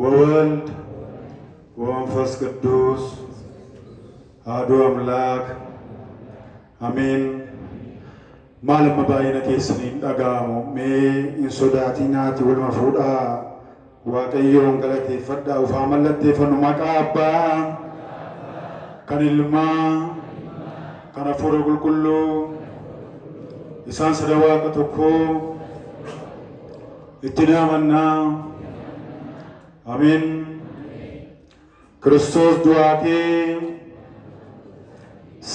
ወወልድ ወመንፈስ ቅዱስ አሐዱ አምላክ አሜን። ማለም ባይነ keessaniin dhaga'amu mee hin sodaatinaati waluma fuudhaa waaqayyoon galateeffadhaa ufaa mallatteeffannu maqaa abbaa kan ilmaa kan hafuura qulqulluu isaan sada waaqa tokko itti aamannaa አሜን። ክርስቶስ ዱአቴ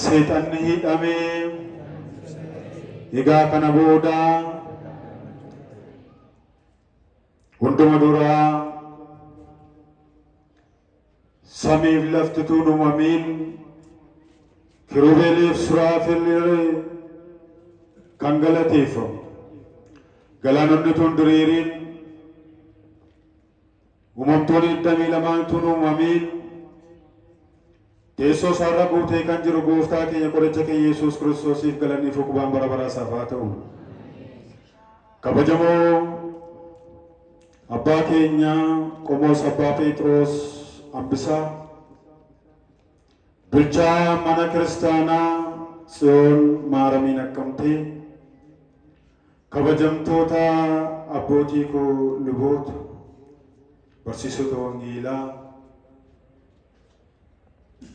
ሰይጣን ሂዳሜ ይጋ ከነቦዳ ወንድም ዱራ ሰሚፍ ለፍትቱ ኑመሚን ኪሩቤሊፍ ሱራፌል ከንገለቴፈ ገላኖነቱን ድሪሪን Uumamtoonni damee lamaantu uumamin teessoo isaarra guutee kan jiru gooftaa keenya qoricha keenya Yesuus Kiristoosiif galanni fi qubaan bara baraa isaaf haa ta'u. Kabajamoo abbaa keenya Qomoos Abbaa Phexros Ambisaa bulchaa mana kiristaanaa Tsiyoon Maaramii Naqqamtee kabajamtoota abbootii koo luboota barsiisota wangeelaa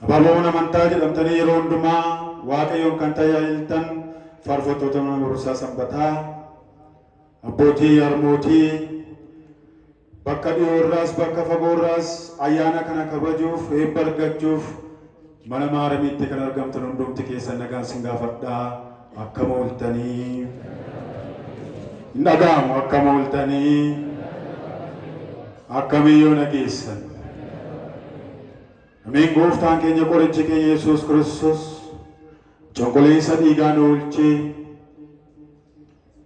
abaaboon amantaa jedhamtanii yeroo hundumaa waaqayyoon kan tajaajiltan faarfattoota mana barumsaa sanbataa abbootii harmootii bakka dhiyoorraas bakka fagoorraas ayyaana kana kabajuuf eebba argachuuf mana maaramiitti kan argamtan hundumti keessan nagaan sin gaafadhaa akkam ooltanii hin dhaga'amu akkam ooltanii akkamiyyoo nageessan. Ameen. Gooftaan keenya qorichi keenya Yesuus Kiristoos conqoleensa dhiigaa nu oolchee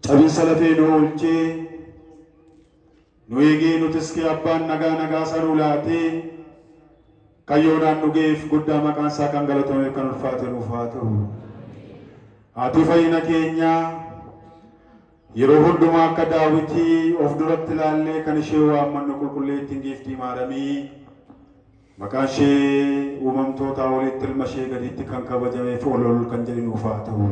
cabinsa lafee nu oolchee nu eegee nutis kee abbaan nagaa nagaa sanuu laatee kayyoodhaan dhugeef guddaa maqaan isaa kan galatameef kan ulfaate nuuf haa ta'u. Ati fayyina keenyaa yeroo hundumaa akka Daawitii of duratti ilaallee kan ishee waammannu qulqulleettiin giiftii maaramii maqaan ishee uumamtoota walitti ilma ishee gaditti kan kabajameef ol kan jedhu nuuf haa ta'u.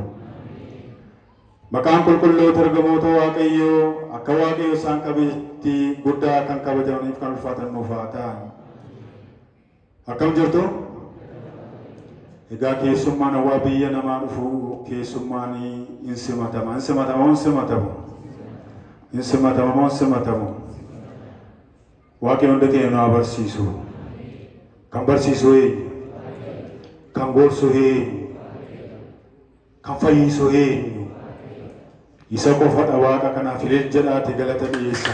Maqaan qulqulloota ergamoota Waaqayyoo akka Waaqayyo isaan qabeetti guddaa kan kabajamaniif kan ulfaatan nuuf haa ta'an. Akkam jirtu? Egaa keessummaan hawaa biyya namaa dhufu keessummaan hin simatama. Hin simatamu hin simatamu. Hin simatamu hin simatamu. Waaqayyo hunda keenya nu haa barsiisu. Kan barsiisu eenyu? Kan gorsu eenyu? Kan fayyisu eenyu? Isa qofadha Waaqa kanaaf ilil jedhaati galata dhiyeessa.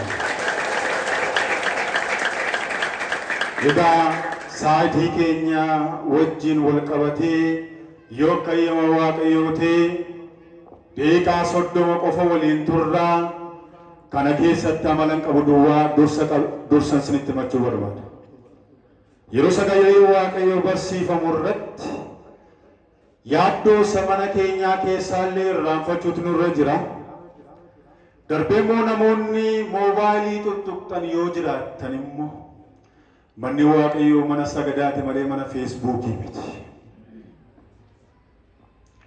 Egaa saayitii keenya wajjin wal qabatee yoo kayyama waaqayyootee deeqaa 30 qofa waliin turraa kana keessatti amalan qabu duwwaa dursan sinitti machuu barbaada. Yeroo sagalee waaqayyoo barsiifamu irratti yaaddoo mana keenyaa keessaallee irraanfachuutu nurra jira. Darbee immoo namoonni moobaayilii tuttuqxan yoo jiraattan immoo manni waaqayyoo mana sagadaati malee mana feesbuukii miti.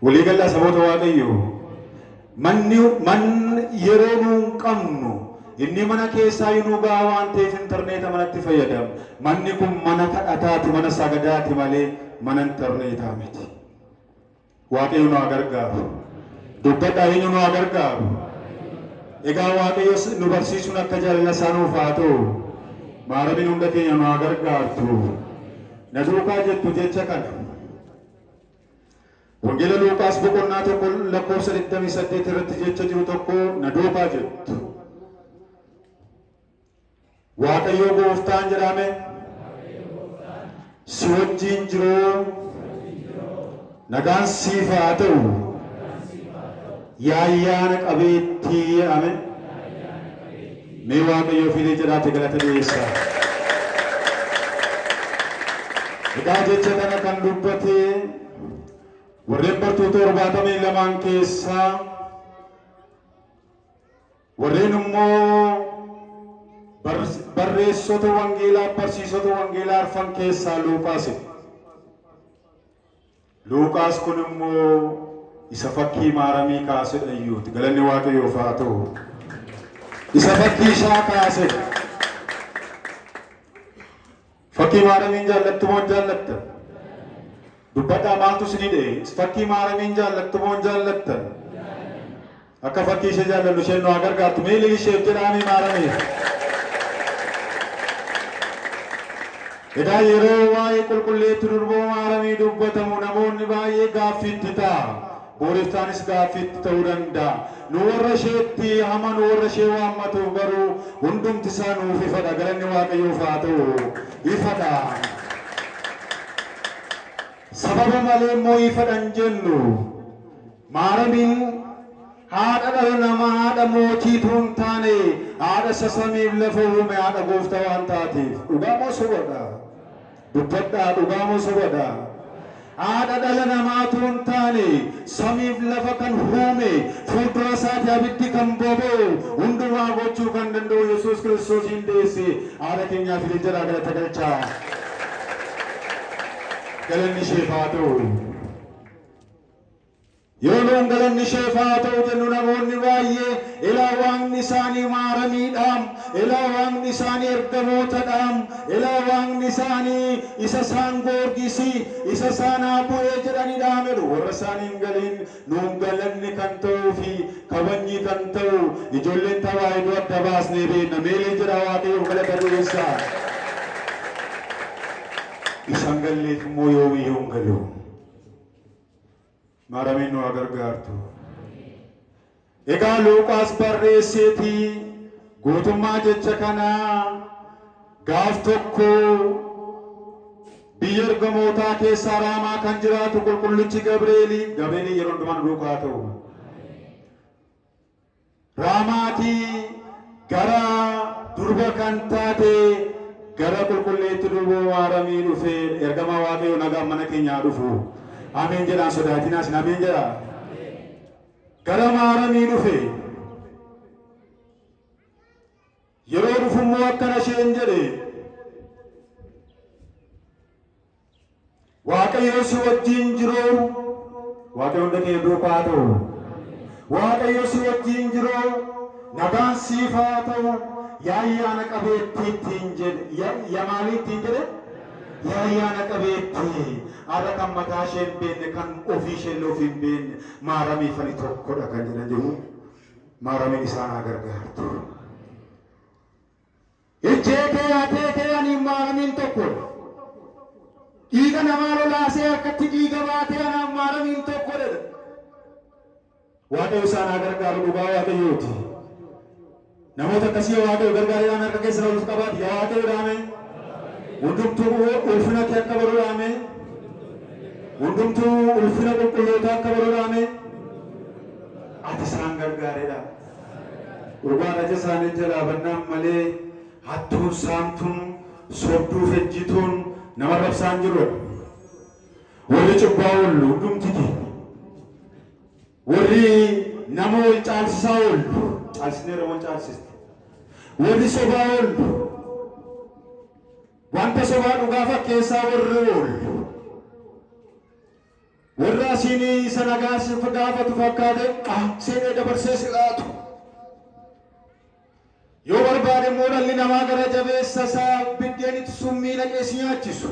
Walii galaa saboota waaqayyoo manni yeroo nuun qabnu inni mana keessaa nu gaa waan ta'eef intarneeta manatti fayyadamu. Manni kun mana kadhataati mana sagadaati malee mana intarneetaa miti. Waaqayyo nu gargaaru. Dubbadhaa eenyu nu gargaaru. Egaa waaqayyo nu barsiisuun akka jaalala isaa nuuf haa ta'u. Maaramiin hunda keenya nu gargaartu. Na duukaa jettu jecha kana. Wangeela Luuqaas boqonnaa 1:28 irratti jecha jiru tokko na duukaa jettu. Waaqayyo gooftaan jedhame si wajjin jiru nagaan siif haa ta'u. Yaayyaana qabeettii jedhame. Mee waaqayyo filee jedhaate galata dhiyeessa. Egaa jecha kana kan dubbate warreen bartoota 72 keessaa warreen immoo bar barreessota wangeelaa barsiisota wangeelaa arfan keessaa Luuqaas. Luuqaas kun immoo isa fakkii maaramii kaasedha iyyuuti. Galanni Waaqayyoof haa ta'u. Isa fakkii isaa kaasedha. Fakkii maaramiin jaallattu moo jaallattan? Dubbadhaa maaltu isinii dhee? Fakkii maaramiin jaallattu moo jaallattan? Akka fakkii ishee jaalladhu isheen nu haa gargaartu. Miilli isheef jedhaanii maaramii. Egaa yeroo waa'ee qulqulleetti durboo maaramii dubbatamu namoonni baay'ee gaaffiitti ta'a. Booreftaanis gaaffiitti ta'uu danda'a. Nu warra isheetti hama nu warra ishee waammatuuf garuu hundumti isaa nuuf ifadha. Galanni Waaqayyoof haa ta'u. Ifadha. Sababa malee immoo ifadhan jennu. Maaramiin haadha dhala namaa haadha mootiitu hin taane haadha sasamiif lafa uume haadha gooftaa waan taateef. Dhugaa moo sobadha? Dubbadhaa dhugaa moo sobadha? Haadha dhala namaatu hin taane samiif lafa kan uume fuuldura isaatti abiddi kan boba'u hundumaa gochuu kan danda'u Yesuus Kiristoos hin deesse haadha keenyaaf jedhaa galata galchaa. Galanni isheef haa ta'u. Yoo nuun galanni isheef haa ta'u jennu namoonni baay'ee ilaa waaqni isaanii maaramiidhaam, ilaa waaqni isaanii ergamootadhaam, ilaa waaqni isaanii isa isaan goorgisi, isa isaan haa bu'ee jedhanidhaam jedhu. Warra isaanii hin galiin nuun galanni kan ta'uu fi kabajni kan ta'u ijoolleen tawaahidoo adda baasnee beekna. Meelee jedha Waaqayyoof galata dhiyeessaa. Isaan galleef immoo yoomiyyuu hin galu. Maaramiin nu haa gargaartu. Egaa Luuqaas barreesseetii guutummaa jecha kanaa gaaf tokko biyya ergamootaa keessaa Raamaa kan jiraatu qulqullichi Gabreelii yeroo hundumaa duukaa ta'u. Raamaatii gara durba kan taate gara qulqulleetti durboo maaramii dhufee ergama Waaqayyoo nagaan mana keenyaa dhufu. Ameen jedhaan sodaatinaas ameen jedhaa. Gara maaramii dhufe. Yeroo dhufummoo akkana isheen jedhe. Waaqayyo si wajjin jiru. Waaqayyo hunda keenya duukaa haa ta'u. Waaqayyo si wajjin jiru. Nagaan siif haa ta'u. Yaa ayyaana qabeettii ittiin jedhe. Yaa maalii ittiin jedhe? Yaa ayyaana qabeettii. Haadha kan mataa ishee hin beekne kan ofii ishee illee ofii hin beekne maaramii fani tokkodha kan jedhan jiru. Maaramiin isaan haa gargaartu. Ijjee kee hatee kee ani maaramiin tokkodha. Dhiiga namaa lolaasee akkatti dhiiga baatee anaan maaramiin tokkodha. Waaqayyo isaan haa gargaaru dhugaa Waaqayyooti. Namoota akkasii Waaqayyo gargaaraan harka keessa lolus qabaati. Yaa Waaqayyo dhaame. Hundumtuu ulfina kee akka baru dhaame. Hundumtuu ulfina qulqulloota akka baru dhaame. Ati isaan gargaareedha. Dhugaan aja isaanii jalaa bannaan malee hattuun saamtuun sobduu fejjituun nama rabsaan jirudha. Warri cubbaa oollu hundumtiti. Warri nama wal caalsisaa oollu. Caalsineera wal caalsiste. Warri sobaa oollu. Wanta sobaa dhugaa fakkeessaa warri oollu. Warra asiinii sana gaafatu fakkaate seenee dabarsee si laatu. Yoo barbaade immoo dhalli namaa gara jabeessa isaa biddeenitti summii naqee si nyaachisu.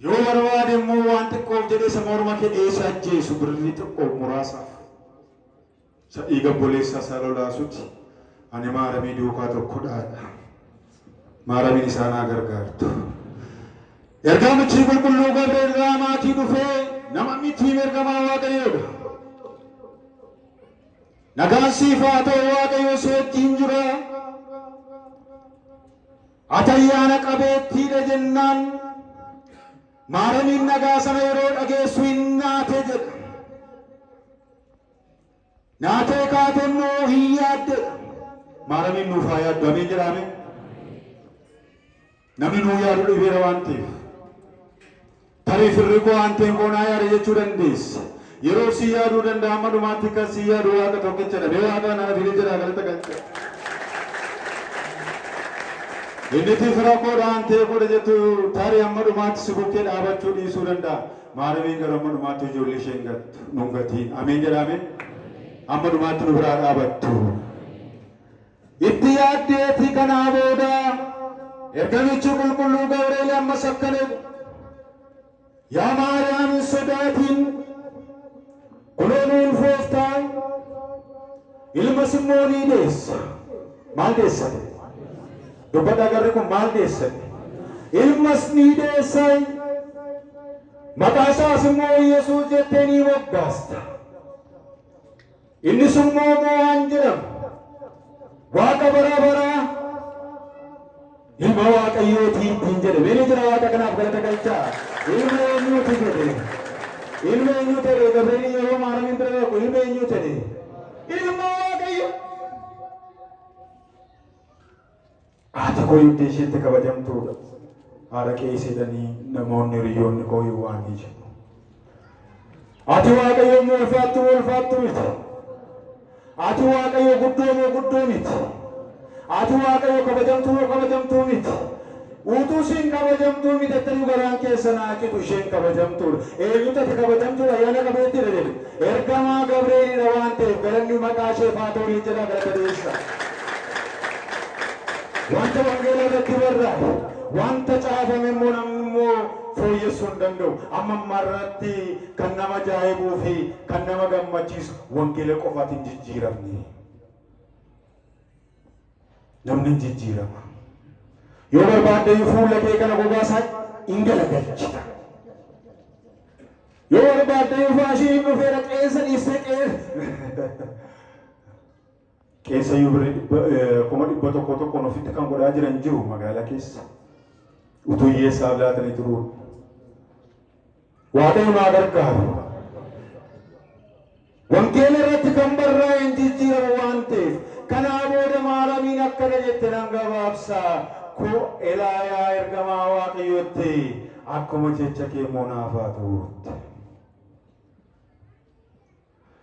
Yoo barbaade immoo waan xiqqoof jedhee isa morma kee dheessa ajjeesu birrii xiqqoo muraasaaf. Isa dhiiga obboleessa isaa lolaasutti ani maaramii duukaa tokkodhaadha. Maaramiin isaan haa gargaartu. Ergamichi qulqulluu Gabriel Raamaatii dhufee nama mitii ergamaa Waaqayyoodha. Nagaan siif haa ta'u Waaqayyo si wajjin jira. Ati ayyaana qabeettiidha jennaan maaramiin nagaa sana yeroo dhageessu hin naate jedha. Naatee kaate immoo hin yaadde. Maaramiin nuuf haa yaaddu ameen jedhame. Namni nuu yaadu dhibeera waan ta'eef. Tarii firri koo aanteen koonaa yaada jechuu dandeessa. Yeroo si yaaduu danda'a amma dhumaatti kan si yaadu Waaqa tokkichadha. Mee Waaqa nana filee jedhaa galata galcha. Inni tifirakoodhaan ta'e godha jettu tarii amma dhumaatti si bukkee dhaabachuu dhiisuu danda'a. Maaramiin gara amma dhumaatti ijoollee isheen gattu nuun gatiin. Ameen jedhame. Amma dhumaatti nu biraa dhaabattu. Itti yaaddeetii kanaa booda ergamichi qulqulluu Gabreel ammas akkana yaa Maariyaam hin sodaatin kunoo nu ulfooftaa ilmas immoo ni deessa. Maal deessate? Dubbata agarri kun maal deessate? Ilmas ni deessa. Maqaa isaas immoo Yesuus jettee ni moggaasta. Innis immoo Bo'aan jedhama. Waaqa bara baraa ilma Waaqayyootii ittiin jedhe. Meeni jira Waaqa kanaaf galata galchaa. Ilma eenyuuti jedhe? Ilma eenyuu ta'e? Gabriel yeroo Maaramiin bira dhaqu ilma eenyuu ta'e? Ilma Waaqayyo. Haati koo iddoo isheetti kabajamtuudha. Haadha kee isidanii namoonni hiriyoonni koo hin waan jedhu. Ati Waaqayyo moo ulfaattu miti. Ati Waaqayyo guddoo miti. Ati Waaqayyo kabajamtuu miti. Utuu isheen kabajamtuu miti ettanii garaan keessa naaqitu isheen kabajamtuudha. Eenyutu ati kabajamtuudha ayyaana qabeettiidha jedhe. Ergamaa Gabrielidha waan ta'eef galanni maqaa ishee Faatoorii jedha galata deessa. Wanta wangeela irratti barraa'e wanta caafame immoo namni immoo fooyyessuu hin danda'u. Amma ammarratti kan nama ajaa'ibuu fi kan nama gammachiisu wangeela qofaatiin jijjiiramne. Namni jijjiirama. Yoo barbaadde fuula kee kana gogaasaa hin galagalchita. Yoo barbaadde faashii hin dhufeera qeensa dhiistee keessa yoo kuma dhibba tokkoon ofitti kan godhaa jiran jiru magaalaa keessa. Utuu hiyyeessaaf laatanii turuu. Waaqayyo maa gargaaru. Wangeela irratti kan barraa'e hin jijjiiramu waan ta'eef kanaa booda Maaramiin akkana jette nan gabaabsaa. Koo Elaayaa ergamaa Waaqayyootti akkuma jecha kee moonaaf haa ta'uutti.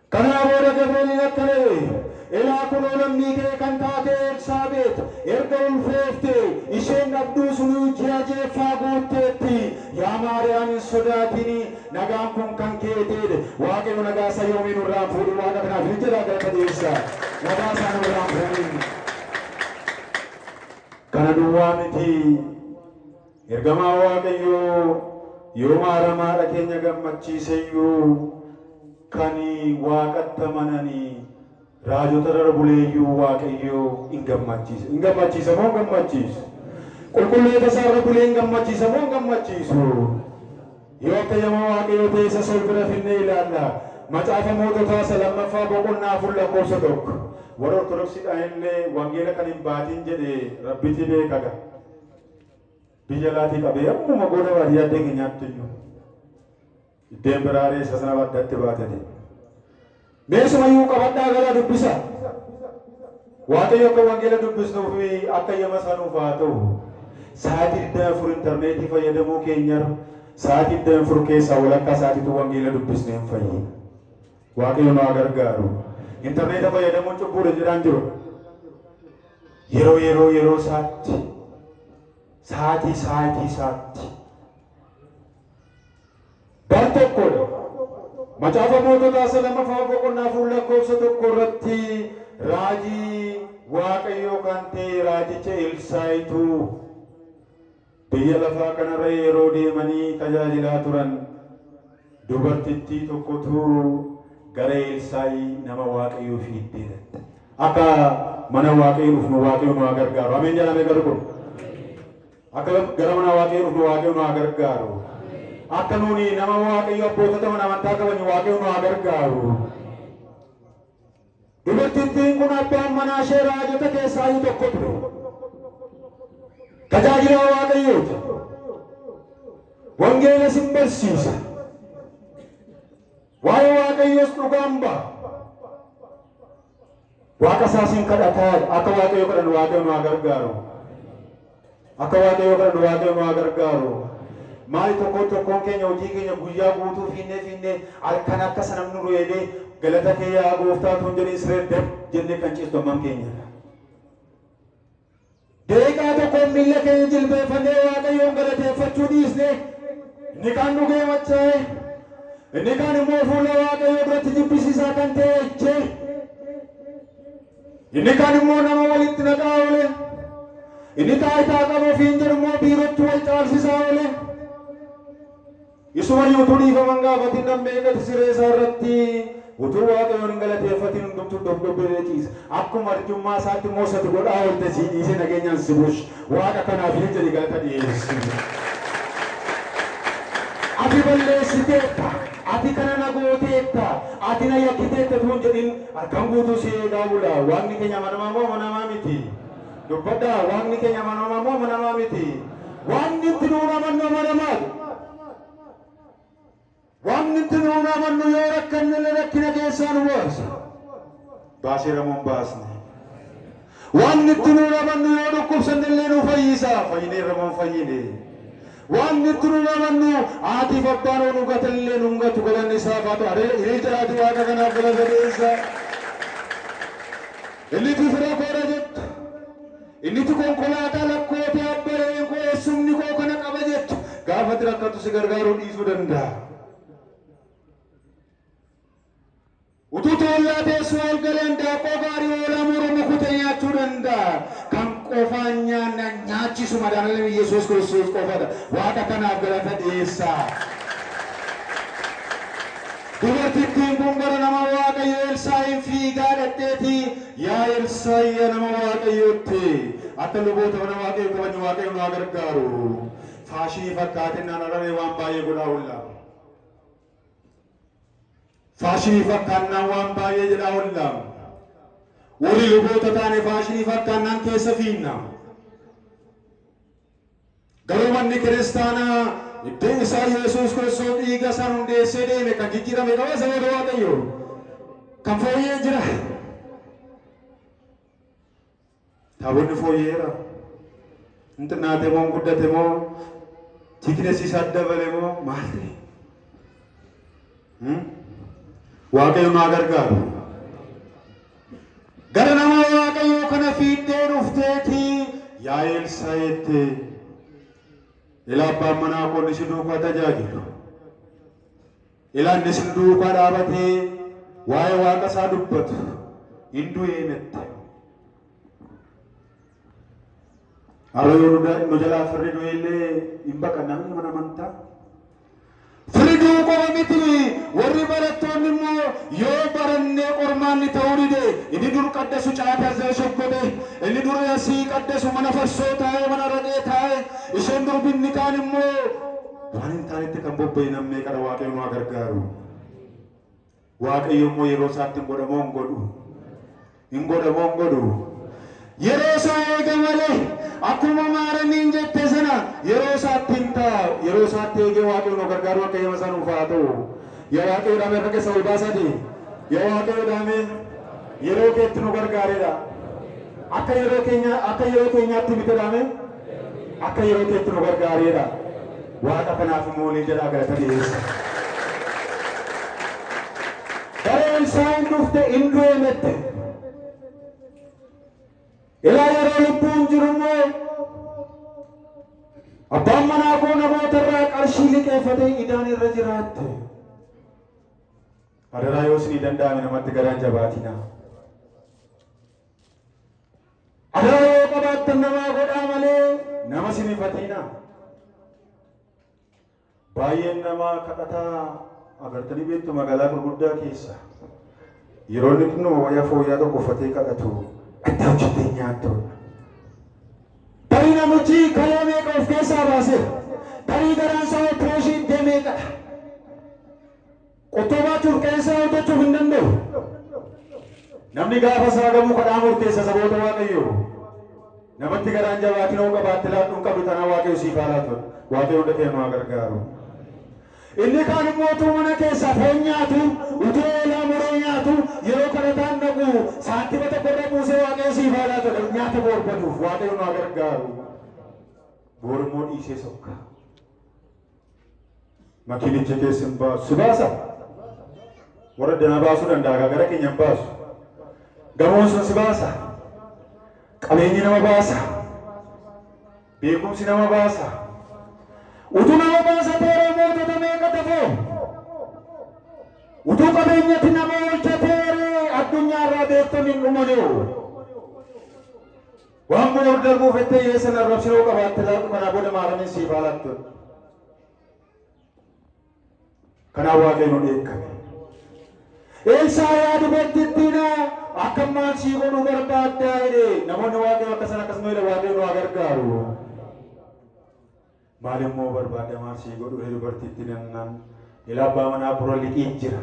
Kanaa booda Gabrieliin akkana jedhe elaa kunoo lammii kee kan taate Elsaabeet erga ulfoofte isheen dhabduu sunuu ji'a jeeffaa guutteetti. Yaa Maariyaam hin sodaatini nagaan kun kan keeteedha. Waaqayyo nagaa isaa yoomii nurraan fuudhu Waaqa kanaaf ni jedha galata dhiyeessa. Nagaa isaa nurraan fuudhu. Kana duwwaa miti ergamaa Waaqayyoo yoo maaramaadha keenya gammachiiseyyuu kan Waaqatti amananii raajota irra buleeyyuu Waaqayyoo hin gammachiisa. Hin gammachiisa moo hin gammachiisu? Qulqulloota isaa irra bulee hin gammachiisa moo hin gammachiisu? Yoo akka yamaa Waaqayyoo ta'e isa sol bira finnee ilaalla. Macaafa Moototaa isa lammaffaa boqonnaa afur lakkoofsa tokko. Warra Ortodoksiidhaan illee wangeela kan hin baatiin jedhe rabbitti beekaga. Biyya laatii qabee ammuma goda baadiyyaa addee keenyaatti iyyuu. Iddeen biraaree isa sana addatti baatanii. Meeshumayyuu qabadhaa gara dubbisa. Waaqayyo akka wangeela dubbisnuu fi akka yama sanuuf haa ta'u. Sa'aatii 24 intarneetii fayyadamuu keenyarra sa'aatii 24 keessaa walakkaa sa'aatiitu wangeela dubbisnee hin fayyina. Waaqayyo nu haa gargaaru. Interneeta fayyadamuun cubbuudha jedhaan jiru. Yeroo sa'aatii. Bar tokkodha. Macaafa Moototaa isa lammaffaa boqonnaa afur lakkoofsa tokko irratti raajii Waaqayyoo kan ta'e raajicha Elsaayitu biyya lafaa kanarra yeroo deemanii tajaajilaa turan dubartittii tokkotu gara Elsaayi nama Waaqayyoo fiiddee akka mana Waaqayyoo dhufnu Waaqayyoo nu haa gargaaru. Ameen jedhamee gargaaru. Akka gara mana Waaqayyoo dhufnu Waaqayyoo nu haa gargaaru. Akka nuuni nama Waaqayyoo abbootota mana amantaa qaban Waaqayyoo nu haa gargaaru. Dubartittiin kun abbaan manaa ishee raajota keessaa tokko ture. Tajaajilaa Waaqayyooti. Wangeela sin barsiisa. Waa'ee Waaqayyoos dhugaan ba'a. Waaqa isaasiin kadhataa akka Waaqayyoo kadhannu Waaqayyoo nu haa gargaaru. Akka Waaqayyoo kadhannu Waaqayyoo nu haa gargaaru. Maali tokkoon keenya hojii keenya guyyaa guutuu fiinnee halkan akka sanamnu reebee galata kee yaa gooftaa tuun jedhee siree dab jennee kan ciistu amman keenya. Deeqaa tokkoon miila keenya jilbeeffannee Waaqayyoon galateeffachuu dhiisne inni kaan dhugee machaa'e inni kaan immoo fuula Waaqayyoo biratti jibbisiisaa kan ta'e ejjee inni kaan immoo nama walitti naqaa oole inni taayitaa qabu ofiin jedhu immoo biirootti wal caalsisaa oole isuma yuutuu dhiifaman gaafatiin namni eegate siree isaa irratti utuu Waaqayyoon hin galateeffatiin hundumtuu dobbee ciisa akkuma arjummaa isaatti moosatu godhaa oolte sii dhiisee nageenyaan si bush Waaqa kanaaf hin jedhi galata dhiyeessu. Ati balleessiteetta ati kana na gooteetta ati na yakkiteetta tuun jedhin harkaan guutuu si eegaa bula Waaqni keenya amanamaa moo amanamaa miti dubbadhaa Waaqni keenya amanamaa moo amanamaa miti Waaqni itti nuun amannu amanamaadha. Waan itti nuun amannu yoo rakkanne rakkina keessaa nu baasa baasee ramuun baasne waan itti nuun amannu yoo dhukkubsanne illee nu fayyisa fayyinee ramuun fayyine waan itti nuun amannu haatiif abbaan nu gatan illee nu gatu galanni isaaf haa ta'u hiriirta haati Waaqa kanaaf galata dhiyeessa inni tu fira koodha jettu inni tu konkolaataa lakkootee abbareen koo eessumni koo kana qaba jettu gaafatti rakkatu si gargaaruu dhiisuu danda'a. Utuu tollaa teessoo ol galeen daakoo gaarii oolaa morma kutee nyaachuu danda'a. Kan qofaan nyaachisu madaala Yesuus Kiristoos qofadha. Waaqa kanaaf galata dhiyeessa. Dubartittiin kun gara nama Waaqayyo Elsaa'iin fiigaa dhadheeti. Yaa Elsaa'i nama Waaqayyootti. Akka luboota mana Waaqayyo qaban Waaqayyo nu gargaaru. Faashinii fakkaatinaan araree waan baay'ee godhaa oolla. Faashinii fakkaannaan waan baay'ee jedhaa oolla. Warri luboota taane faashinii fakkaannaan keessa fiinna. Garuu manni kiristaanaa iddeen isaa Yesuus Kiristoos dhiiga isaa hundeessee deeme kan jijjiirame qaba sababii Waaqayyo kan fooyyee jira. Taabonni fooyyeera. Inti naate moo guddate moo tiknesi isaa dabale moo maali? Waaqayyo nu gargaaru. Gara nama Waaqayyo kana fiiddee dhufteeti yaa Elsaa'iitti ila abbaan manaa kun isin duukaa tajaajilu. Ila inni isin duukaa dhaabatee waa'ee Waaqa isaa dubbatu hin du'ee mette. Har'a yoo nu jalaa firri du'e illee hin baqannamne mana amantaa. Firiduu qofa miti warri barattoonni immoo yoo barannee qormaanni ta'uu dide inni dur qaddasu caataa shokkode inni dur asii qaddasu mana farsoo taa'ee mana raqee taa'ee isheen dur binni kaan immoo waan hin taanetti kan bobba'e namni qara Waaqayyo nu gargaaru. Waaqayyo immoo yeroo isaatti hin godhamoo hin godhu hin godhamoo hin godhu. Yeroo isaa eega malee akkuma maaramiin jette sana yeroo isaatti hin taa'u yeroo isaatti eegee Waaqayyo nu gargaaru akka yema sana ufaa ta'u yaa Waaqayyo dhaame irra keessa ol baasati yaa Waaqayyo dhaame yeroo keetti nu gargaaredha akka yeroo keenyaatti miti dhaame akka yeroo keetti nu gargaaredha. Waaqa kanaaf immoo ni jedhaa galata dhiyeessa. Bara Elsaa'iin dhufte hin du'e mette. Ilaa yeroo lubbuun jiru immoo abbaan manaa koo namoota irraa qarshii liqeeffatee idaan irra jiraatte. Adaraa yoo isinii danda'ame namatti garaan jabaatina. Adaraa yoo qabaattan namaa godhaa malee nama sinifatina. Baay'een namaa kadhataa agartanii beektu magaalaa gurguddaa keessa yeroo inni xinnoo wayyaa fooyyaa tokko uffatee kadhatu. Adda hojjetee nyaattu. Tarii namichi kalee meeqa of keessaa baase? Tarii garaan isaa opereeshinii deemeeqa? Qottoo baachuuf qeensaa hojjechuuf hin danda'u. Namni gaafa saagamuu kadhaa murteessa saboota Waaqayyoo. Namatti garaan jabaatiin hoo qabaatte laadhuun qabdu tanaa Waaqayyo siif haa laatu. Waaqayyo hunda keenya nu gargaaru. Inni kaan immoo mana keessa foon nyaatu utuu eelaa muree nyaatu yeroo kadhataan dhaqu saantima tokko irra buusee Waaqayyo siif haa laatu nyaata boorbaduuf Waaqayyo nu gargaaru. Boor immoo dhiisee sokka. Makiinicha keessa hin baasu. Si baasa? Warra danaa baasuu danda'a gara keenya hin baasu. Gamoon sun si baasa? Qabeenyi nama baasa. beekumsi nama baasa. Utuu nama baasa ta'ee mootota meeqa tafoo? Utuu qabeenyatti nama oolcha ta'ee addunyaarraa beektonni hin dhumaniiru. Waan kun ol darbuuf ettee yeessan arrabsiroo qabaatte laatu kanaa booda maaramiin siif haalaattu. Kanaaf Waaqayyoon dheekkame. Elsaayaa dubartittiina akka maal sii godhuu barbaaddaa jedhe namoonni Waaqayyo akkasana akkasuma jedhe Waaqayyo nu gargaaru. Maal immoo barbaadda maal sii godhuu dubartittiin nannaan ila abbaa manaa bura liqii jira.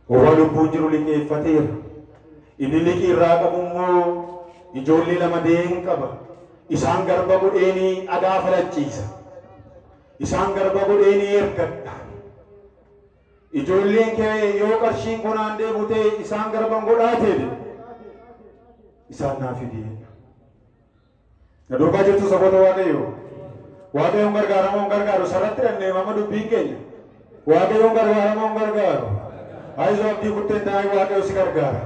Waa lubbuun jiru liqeeffateera. Inni liqii irraa qabu immoo ijoollee lama deen qaba. Isaan garba godheeni dhagaa falachiisa. Isaan garba godheeni ergadha. Ijoolleen kee yoo qarshiin kunaan deebutee isaan garban godhaatee isaan naaf fidee. Na duukaa jirtu saboota Waaqayyoo. Waaqayyoon gargaaramoo gargaaru sarratti dhannee mama dubbiin keenya. Waaqayyoon gargaaramoo gargaaru. Haayizoo abdii kutteen taa'ee Waaqayyo si gargaara.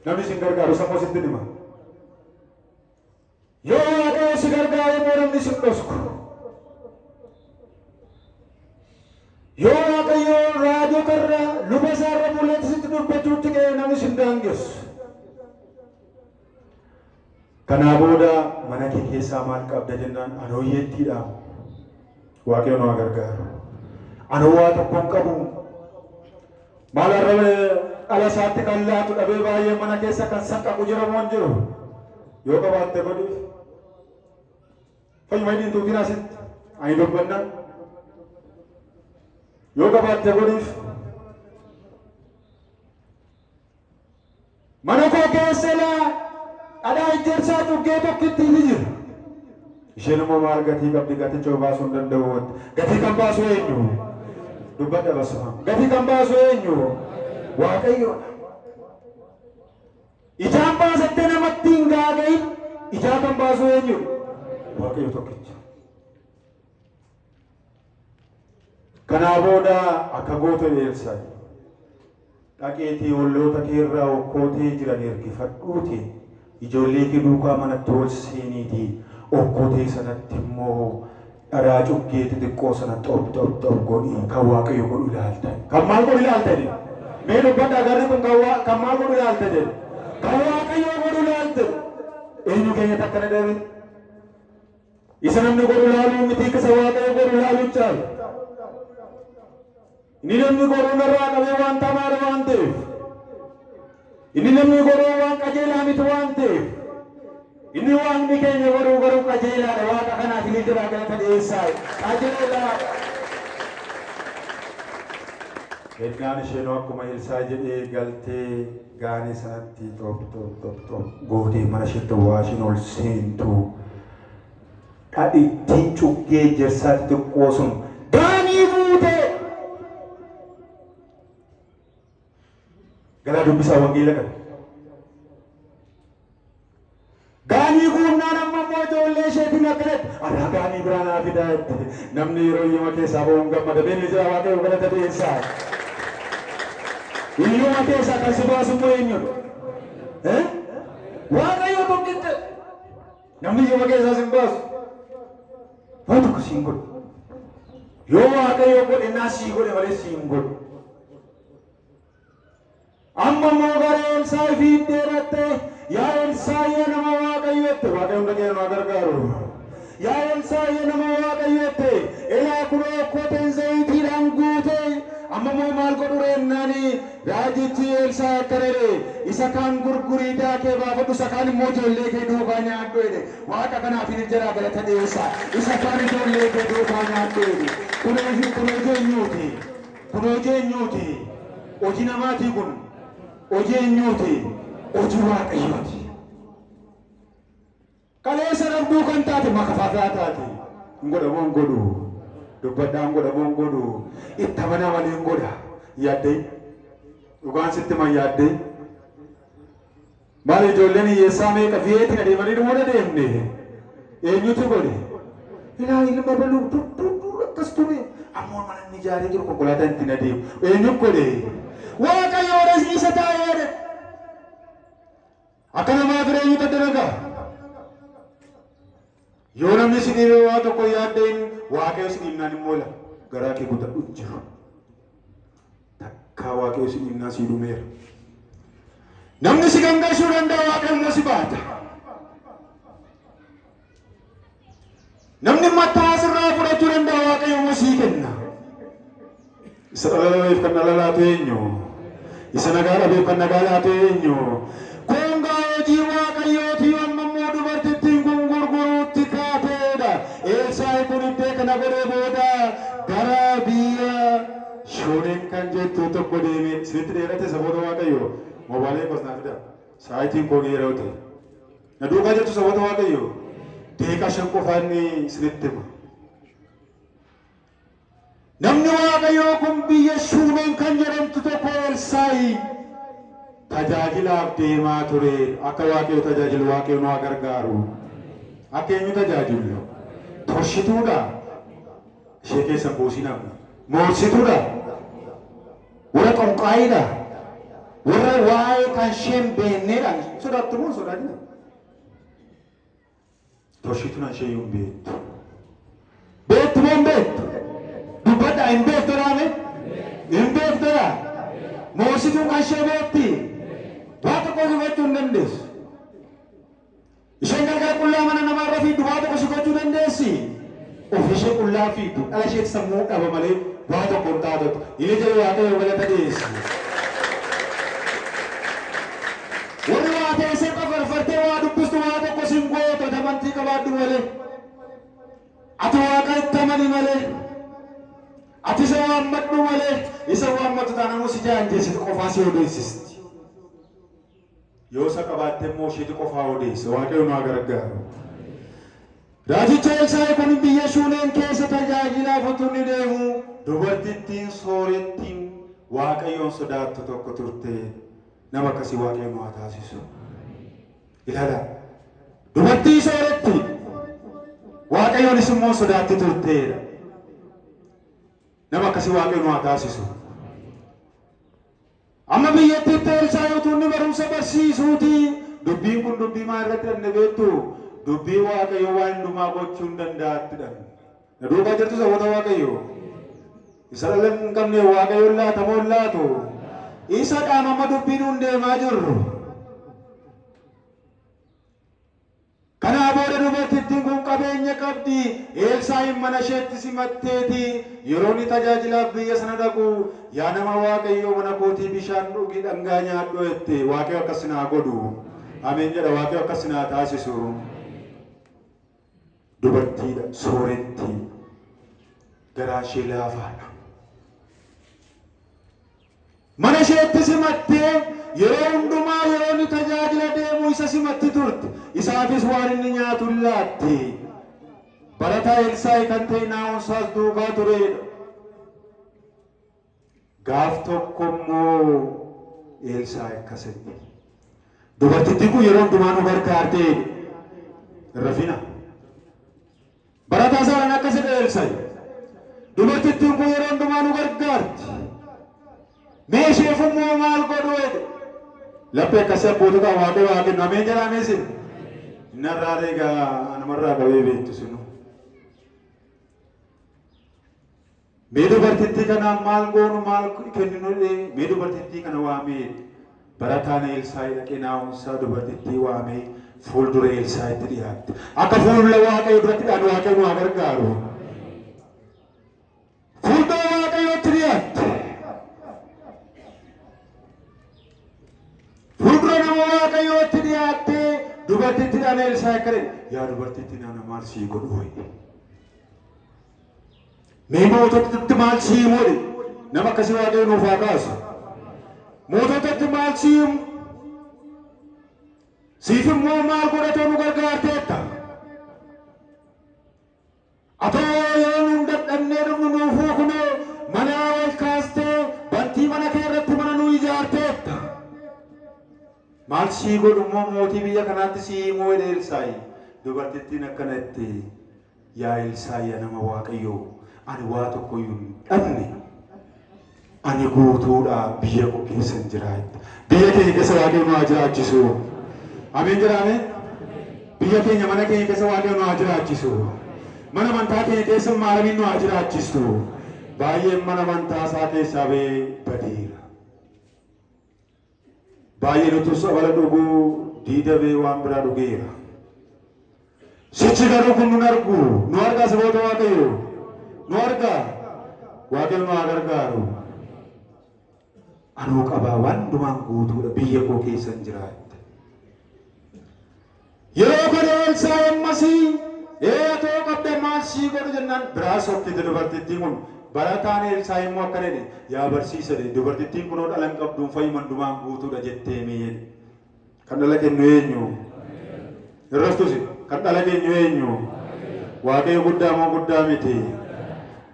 Namni si gargaaru sammuu sitti dhima. Yoo Waaqayyo si gargaare immoo namni si dhosku. Yoo Waaqayyo raajota irra luba isaarra mul'atu sitti dubbachuutti ka'ee namni si daangessu. Kanaa booda mana kee keessaa maal qabda jennaan anooyyeettiidha. Waaqayyo nu gargaaru. Anoo waa tokko hin qabu. Maal arraba ala isaatti kan laatu dhabee baay'ee mana keessa kan saqqaqu jiramoo hin jiru. Yoo qabaatte godhiif. Fayyuma hidhiin tuutiin asitti ani dubbannaa. Yoo qabaatte godhiif. Mana koo keessa laa dhadhaa ijaarsaa dhuggee tokkitti ni jira. Isheen immoo maal gatii qabdi gaticha baasuu hin danda'u. Gatii kan baasu eenyu? Dubbadha basuma. Gatii kan baasu eenyu? Waaqayyoodha. Ijaan baasattee namatti hin gaagain ijaa kan baasu eenyu? Waaqayyo tokkicha. Kanaa booda akka goota Elsaa'i dhaqeetii olloota kee irraa okkootee jiran ergifadhuuti ijoollee kee duukaa manatti ol seeniitii okkootee sanatti immoo dharaa cuggee xixiqqoo sana xob godhii kan Waaqayyo godhu ilaaltan. Kan maal godhu ilaaltan? Mee dubbadha agarri kun kan maal godhu ilaaltan? Kan Waaqayyo godhu ilaaltan. Eenyu keenya takka na dhabe? Isa namni godhu ilaaluu miti isa Waaqayyo godhu ilaaluu caalu. Inni namni godhu narraa qabee waan tamaadha waan ta'eef. Inni namni godhu waan qajeelaa miti waan ta'eef. Inni waaqni keenya godhu garuu qajeelaadha. Waaqa kanaaf inni jira galata dhiyeessaa. Qajeelaadha. Eddaan isheen akkuma Elsaa'i jedhee galtee gaanii sanatti xop gootee mana isheetti waa isheen ol seentu dhadhittiin cuggee jirsaatti xiqqoo sun gaanii fuutee galaa dubbisaa wangeela qabu. Gaanii guunnaan amma immoo ijoollee isheetiin akkanatti adaa gaanii biraa naa fidaa jette namni yeroo iyyuma keessaa ba'uun gammada beelli jira Waaqayyo galata dhiyeessaa. Iyyuma keessaa kan si baasu immoo eenyudha? Waaqayyo tokkicha namni iyyuma keessaa si baasu waan tokko siin godhu. Yoo Waaqayyo godhe naa sii godhe malee siin godhu. Amma immoo gara Elsaa'i fiiddeerattee yaa Elsaa'i nama Waaqayyooti Waaqayyoon dhagee nu gargaaru. Yaa Elsaa'i nama Waaqayyooti elaa kunoo okkoteen zayitiidhaan guutee amma immoo maal godhu reennaani raajichi Elsaa'i akkana jedhe isa kaan gurgurii daakee baafadhu isa kaan immoo ijoollee kee duukaa nyaadhu jedhe Waaqa kanaaf hin jira galata dhiyeessaa isa kaan ijoollee kee duukaa nyaadhu jedhe kunoo jeenyuuti hojii namaatii kun hojii eenyuuti hojii Waaqayyooti. Kaleessa dhabduu kan taate makafaafaa taate hin godhamoo hin godhu dubbadhaa hin godhamoo hin godhu itti amanaa malee hin godha yaaddee dhugaan sitti man yaaddee maal ijoolleen hiyyeessaa meeqa fiyeetiin adeemanii dhumuu deemne eenyutu godhe ilaa ilma baluu dudduuduu akkas ture ammoo mana inni ijaaree jiru konkolaataa ittiin adeemu eenyu godhe Waaqayyoodha isa taa'eedha. Akka namaa fireenyu tadda nagaa. yoo namni si dhiibee waa tokko yaaddeen waaqayyo si dhiibnaan immoo la garaa kee kutadhu jiru takkaa waaqayyo si dhiibnaan si dhumeera namni si gangashuu danda'a waaqayyo immoo si baata namni mataa sirraa fudhachuu danda'a waaqayyo immoo sii kenna isa dhalalabeef kan dhalalaatu eenyu isa nagaa dhabeef kan nagaa laatu eenyu kun gaa hojii waaqayyooti amma immoo dubartittiin kun gurguruutti kaateedha Elsaa'i kun iddee kana godhee booda gara biyya Shooneen kan jettu tokko deeme isinitti dheerate saboota waaqayyo moobaalee kosnaa fida sa'aatiin koo geera'ute na duukaa jettu saboota waaqayyo deeqa shan qofaanni isinitti hima namni waaqayyoo kun biyya Shuuneen kan jedhamtu tokko Elsaa'i tajaajilaaf deemaa ture akka waaqayyo tajaajilu waaqayyo nu gargaaru akka eenyu tajaajilu torshituudha ishee keessa boosinamu moorsituudha warra xonqaayiidha warra waa'ee kan isheen beekneedha sodaattu moo sodaatina torshituun ishee yoo beektu moo hin beektu dubbadha hin beektu dhaame hin beektu dha moorsituun kan ishee beekti waa tokko gochuu hin dandeessu isheen gargar qullaa mana namaarra fiiddu waa tokko si gochuu dandeessi of ishee qullaa fiiddu dhala isheetti sammuu dhaba malee waa tokko hin taatottu inni jedhu waaqayyo galata dhiyeessi warri waa teessee qafarfartee waa dubbistu waa tokko sin gootu amantii qabaaddu malee ati waaqa itti amani malee ati isa waammadhu malee isa waammatu taanamu si jaanjeessitu qofaa si odeessisti yoo isa qabaatte immoo isheeti qofaa odeessa waaqayyo nu gargaaru raajicha Elsaa'i kun biyya Shuuneen keessa tajaajilaaf utuu ni deemu dubartittiin soorettiin waaqayyoon sodaattu tokko turte nama akkasii waaqayyo nu haa taasisu ilaala dubartii sooretti waaqayyoonis immoo sodaatti turteedha nama akkasii waaqayyo nu haa taasisu amma biyyattiitti Elsaa'i utuu inni barumsa barsiisuuti dubbiin kun dubbii maa irratti dhanne beektu dubbii waaqayyo waan hundumaa gochuu hin danda'attidha na duukaa jirtu saboota waaqayyo isa dhala hin qabne waaqayyoon laatamoo hin laatu isa dhaamama dubbiin hun deemaa jirru kanaa booda dubartittiin kun qabeenya qabdi Elsaa'iin mana isheetti simatteeti yeroo inni tajaajilaaf biyya sana dhaqu yaa nama waaqayyo mana kootii bishaan dhugi dhangaa nyaadhu jette waaqayyo akkas naa godhu ameen jedha waaqayyo akkas naa taasisu dubartiidha sooretti garaa ishee laafaadha mana isheetti simattee yeroo hundumaa yeroo inni tajaajila deemu isa simatti turte isaafis waan inni nyaatu laatte barataa Elsaa'i kan ta'e naa'onsaas duukaa turedha gaaf tokko immoo Elsaa'i akkasitti dubartittiin kun yeroo hundumaa nu gargaartee rafina barataa isaan akkasitti Elsaa'i dubartittiin kun yeroo hundumaa nu gargaarti mee isheef immoo maal godhu jedhe laphee akkasii abbootota waaqayyo haa kennu ameen jedhamee sin narraa egaa namarraa qabee beektu sinu mee dubartittii kanaan maal goonu maal kenninu mee dubartittii kana waamee barataan Elsaa'i dhaqee naa'onsaa dubartittii waamee fuuldura Elsaa'itti dhiyaatte akka fuuldura waaqayyo duratti dhiyaatu waaqayyo nu haa gargaaru fuuldura waaqayyootti dhiyaatte fuuldura nama waaqayyootti dhiyaatte dubartittiidhaan Elsaa'i akkana yaa dubartittii nana maal sii godhu wayne mee moototatti maal sii godhe nama akkasii waaqayyo nuuf haa kaasu moototatti maal sii siif immoo maal godhatee nu gargaarteetta atoo yoo nu dadhabnee dhumnu nuufuu kunoo mana ol kaastee bantii mana kee irratti mana nu ijaarteetta maal sii godhu immoo mootii biyya kanaatti sii immoo jedhe Elsaa'i dubartittiin akkanatti yaa Elsaa'i nama waaqayyoo ani waa tokkoyyuu hin dhabne ani guutuudha biyya koo keessa hin jiraadha biyya keenya keessa waaqayyo nu haa jiraachisu ameen jedhame biyya keenya mana keenya keessa waaqayyo nu haa jiraachisu. Mana amantaa keenya keessa maaramiin nu haa jiraachistu. Baay'een mana amantaa isaa keessaa ba'ee badeera. Baay'een utuu sabala dhuguu diida ba'ee waan biraa dhugeera. Sichi garuu kun nu argu. Nu argaa saboota waaqayyo. Nu argaa. Waaqayyo nu haa gargaaru. Anuu qabaa waan dhumaan guutuudha biyya koo keessan jiraatti. Yeroo kana Elsaa'i ammasii atoo qabda maal sii godhu jennaan biraa sokkite dubartittiin kun barataan Elsaa'i immoo akkana jedhe yaa barsiisa jedhe dubartittiin kunoo dhala hin qabduun fayyuman dhumaan guutuudha jettee mee jedhe. Kan dhala kennu eenyu? Irrastusi kan dhala kennu eenyu? Waaqayyo guddaa moo guddaa miti?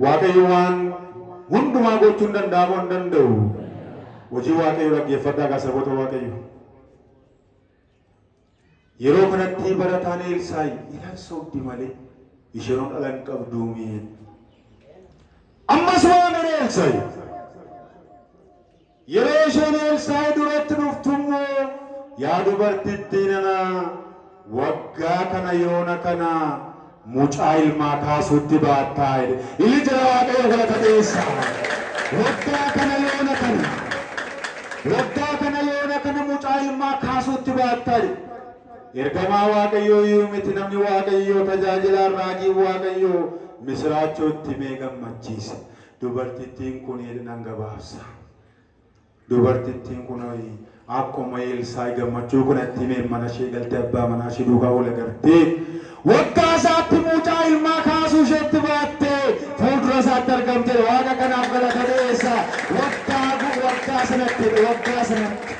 Waaqayyo waan hundumaa gochuu hin danda'amu hin danda'u. Hojii waaqayyo dhaggeeffadhaa gaa saboota waaqayyo. Yeroo kanatti barataan Elsaa'i ilaalsoofdi malee isheen dhala hin qabdu mee. Ammas waan Elsaa'i yeroo isheen Elsaa'i duratti dhuftummoo yaa dubartittii nana waggaa kana yoona kana mucaa ilmaa kaasuutti baattaa jedhe. Illi jira waaqayyo galata dhiyeessa. Waggaa kana yoona kana. Waggaa kana yoona kana mucaa ilmaa kaasuutti baattaa jedhe. Ergamaa waaqayyoo iyyuu miti namni waaqayyoo tajaajilaa raajii waaqayyoo misiraachotti mee gammachiise. Dubartittiin kun nan gabaabsa. Dubartittiin kun akkuma Elsaa'i gammachuu kanatti mee mana ishee galtee abbaa manaa ishee duukaa ol agartee waggaa isaatti mucaa ilmaa kaasuu isheetti baattee fuuldura isaatti argamte waaqa kanaaf galata dhiyeessa. Waggaa sanatti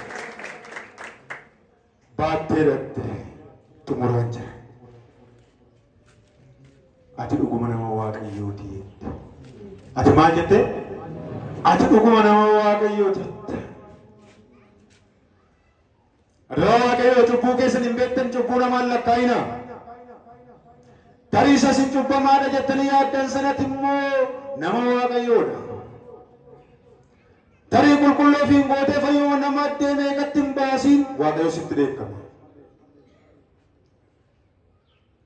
baattee dhatte xumuraan jira. Ati dhuguma nama waaqayyooti jette. Ati maal jette? Ati dhuguma nama waaqayyooti jette. Adoo waaqayyoo cubbuu keessan hin beektan cubbuu namaan lakkaa'ina. Tarii isa sin cubbamaadha jettanii yaaddan sanatti immoo nama waaqayyoodha. Tarii qulqulluu fi gootee fayyuma nama addee meeqatti hin baasiin waaqayyo sitti beekama.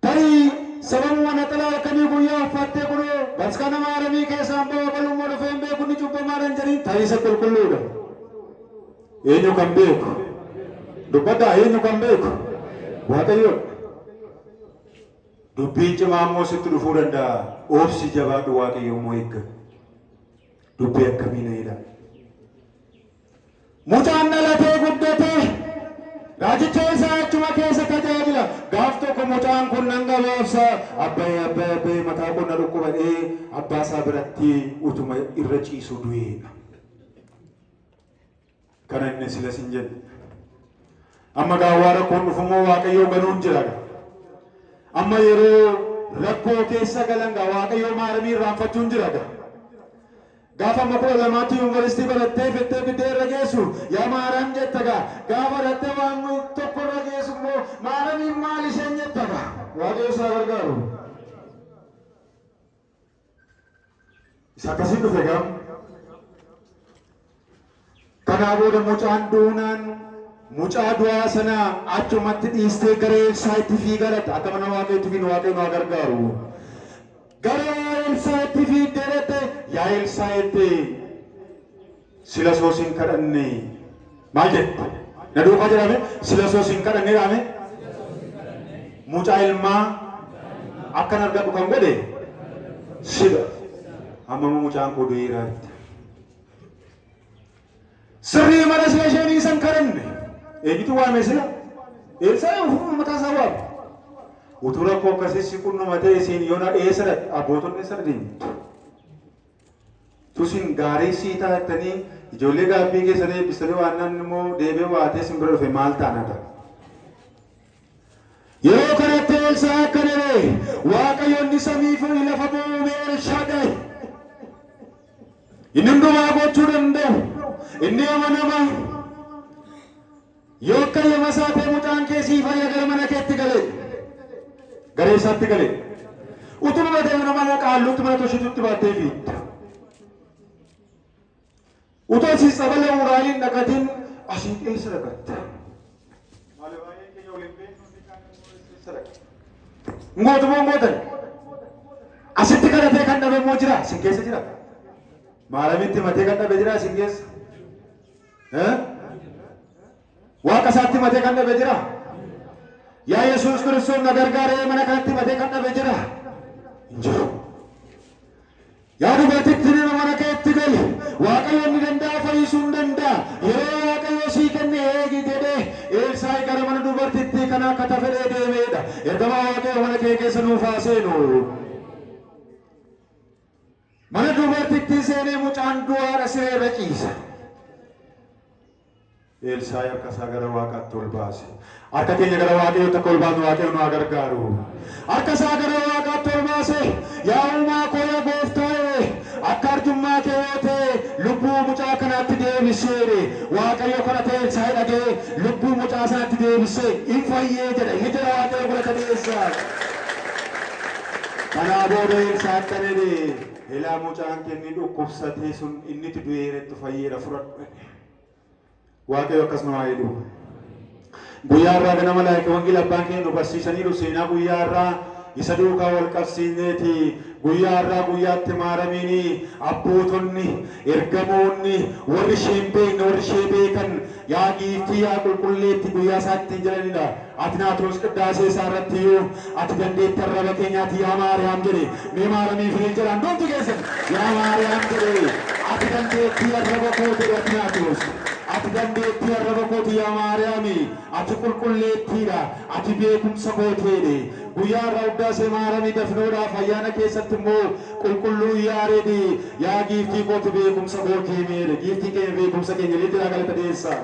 Tarii sababuma naxalaa akkamii guyyaa uffattee kunoo baskana maaramii keessaan bawa qalummoo dhufee hin beeku ni cubbamaadha hin jedhin tarii isa qulqulluudha. Eenyu kan beeku? Dubbadhaa eenyu kan beeku? Waaqayyoodha. Dubbiin cimaa immoo sitti dhufuu danda'a. Obsi jabaadhu waaqayyo immoo eegga. Dubbii akkamii na jedha. Mucaan dhalatee guddatee raajicha isaa achuma keessa tajaajila. Gaaf tokko mucaan kun nan gabaabsa. Abbee mataa qonna dhukkubadhee abbaa isaa biratti utuma irra ciisu du'eedha. Kana inni sila sin jedhe. Amma gaawwaa rakkoon dhufummoo waaqayyoo ganuun jira. Amma yeroo rakkoo keessa galan waaqayyoo maaramii irraanfachuun jira. Gaafa makoo lamaatti yuunivarsiitii barattee fittee biddee irra geessu yaa maaram jetta gaafa barattee waan tokko irra geessu immoo maaramiin maal isheen jetta waaqayyo isaa gargaaru. Isa akkasii dhufe gam. Kanaa booda mucaan duunaan mucaa du'aa sana achumatti dhiistee gara Elsaa'itti fiigalata. Akka mana waaqayyotti fi waaqayyo nu gargaaru. Gara Elsaa'itti fiiddeerette yaa Elsaa'itti sila soosin kadhanne maal jette? Na duukaa jedhame sila soosin kadhanne jedhame mucaa ilmaa akkan argadhu kan godhe sila amma mucaan koo du'eera jette. Sirrii mana sila isheenii san kadhanne eenyutu waame sila? Elsaa'i ufuma mataa isaa waame. Utuu rakkoo akkasii si qunnamatee isiin yoona dhiyeessadha abbootonni isa deemtu. Tusin gaarii sii taatanii ijoollee gaabbii keessanii eebbistanii waan nan immoo deebee waatee sin bira dhufe maal taanadha. Yeroo kanatti Elsaa'i akkana jedhe waaqayyoonni samii fi lafa uume Elshaddaayi. Inni hundumaa gochuu danda'u. Inni amanama. Yoo akka yema isaa ta'e mucaan keessii fayya gara mana keetti galee. Garee isaatti galee. Utuma batee mana qaalluutti mana toshitutti baattee fiidda. Utoo si sabala uraaliin dhaqatiin asiin eessa dhaqatta? Maali baay'ee keenya waliin beeknu Ngootan. Asitti kadhatee kan dhabe moo jira? Isin keessa jira? Maaramitti matee kan dhabe jira isin keessa? Waaqa isaatti matee kan dhabe jira? Yaa Yesuus Kiristoos na gargaaree mana kanatti matee kan dhabe jira? Hin jiru. Yaa dubartittii nama mana keetti gali. Waaqayyo ni danda'a fayyisuu hin danda'a. Yeroo Waaqayyo sii kenne eegi jedhee Elsaa'i gara mana dubartittii kana akka tafedhee deemeedha. Ergamaa Waaqayyo mana kee keessa nuuf haa seenu. Mana dubartittii seenee mucaan du'aadha sireerra ciisa. Elsaa'i harka isaa gara Waaqaatti ol baase. Harka keenya gara Waaqayyootti akka ol baasnu Waaqayyo nu haa gargaaru. Harka isaa gara Waaqaatti ol baase. Yaa uumaa koo yaa gooftaa akka arjummaa kee yoo ta'e lubbuu mucaa kanaatti deebisee Waaqayyo kadhatee Elsaa'i dhagee lubbuu mucaa sanaatti deebisee hin fayyee jedha. Inni jira Waaqayyo godhata dhiyeessaa. Kanaa booda Elsaa'i akkanadhe ilaa mucaan kenni dhukkubsatee sun inni itti du'eerettu fayyeedha fudhadhu. Waaqayyo akkasuma haa jedhu. Guyyaa irraa ganama laayika wangeela abbaan keenya nu barsiisaniiru seenaa guyyaa irraa isa duukaa wal qabsiisneeti guyyaa irraa guyyaatti maaramiini abbootonni ergamoonni warri isheen beekne warri ishee beekan yaa giiftii yaa qulqulleetti guyyaa isaatti jedhanidha. Ati Naatros qiddaasee isaa irratti iyyuu ati dandeetti arraba keenyaati yaa Maariyaam jedhe mee maaramii firii jedhaan doontu keessan yaa Maariyaam jedhe ati dandeetti arraba koo jedhe ati Naatros. Ati dandeetti arraba kooti yaa Maariyaami ati qulqulleettiidha ati beekumsa kooteedhe guyyaa irraa uddaasee maaramii dafnoodhaaf ayyaana keessatti immoo qulqulluu yaareedhi yaa giiftii kooti beekumsa kootii meedhe giiftii keenya beekumsa keenya litti galata dhiyeessaa.